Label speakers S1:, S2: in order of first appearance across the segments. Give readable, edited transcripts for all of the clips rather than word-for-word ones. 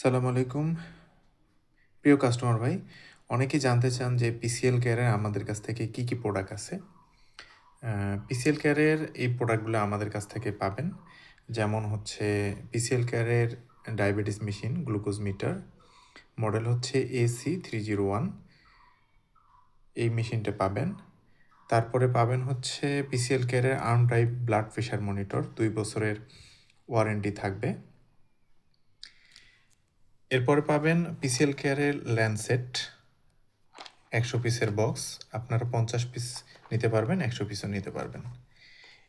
S1: সালাম আলাইকুম প্রিয় কাস্টমার ভাই, অনেকেই জানতে চান যে পিসিএল কেয়ারের আমাদের কাছ থেকে কি কি প্রোডাক্ট আছে। পিসিএল কেয়ারের এই প্রোডাক্টগুলো আমাদের কাছ থেকে পাবেন, যেমন হচ্ছে পিসিএল কেয়ারের diabetes machine, glucose metre, model হচ্ছে AC301, এই মেশিনটা পাবেন। তারপরে পাবেন হচ্ছে পিসিএল কেয়ারের arm type blood pressure monitor, 2 বছরের ওয়ারেন্টি থাকবে। এরপরে পাবেন পিসিএল কেয়ারের ল্যান্ডসেট 100 পিসের বক্স, আপনারা 50 পিস নিতে পারবেন, 100 পিসও নিতে পারবেন।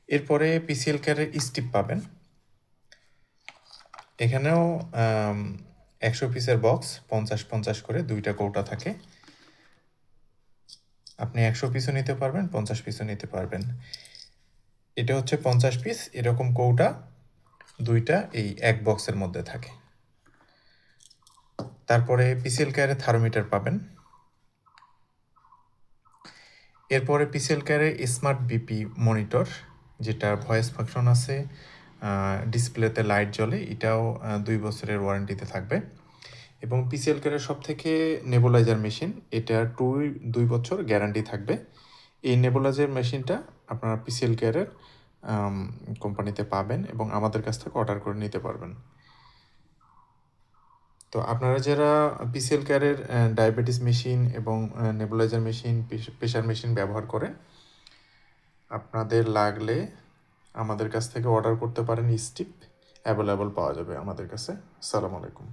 S1: এরপরে পিসিএল কেয়ারের স্টিপ পাবেন, এখানেও 100 পিসের বক্স, 50-50 করে 2টা কৌটা থাকে, আপনি 100 পিসও নিতে পারবেন, 50 পিসও নিতে পারবেন। এটা হচ্ছে 50 পিস, এরকম কৌটা 2টা এই এক বক্সের মধ্যে থাকে। তারপরে পিসিএল কেয়ারের থার্মোমিটার পাবেন। এরপরে পিসিএল কেয়ারের স্মার্ট বিপি মনিটর, যেটা ভয়েস ফাংশন আছে, ডিসপ্লেতে লাইট জ্বলে, এটাও 2 বছরের ওয়ারেন্টিতে থাকবে। এবং পিসিএল কেয়ারের সবথেকে নেবুলাইজার মেশিন, এটা 2 বছর গ্যারান্টি থাকবে। এই নেবুলাইজার মেশিনটা আপনারা পিসিএল কেয়ারের কোম্পানিতে পাবেন এবং আমাদের কাছ থেকে অর্ডার করে নিতে পারবেন। তো আপনারা যারা পিসিএল কেয়ারের ডায়াবেটিস মেশিন এবং নেবুলাইজার মেশিন, প্রেশার মেশিন ব্যবহার করেন, আপনাদের লাগলে আমাদের কাছ থেকে অর্ডার করতে পারেন। স্টিপ অ্যাভেলেবল পাওয়া যাবে আমাদের কাছে। আসসালামু আলাইকুম।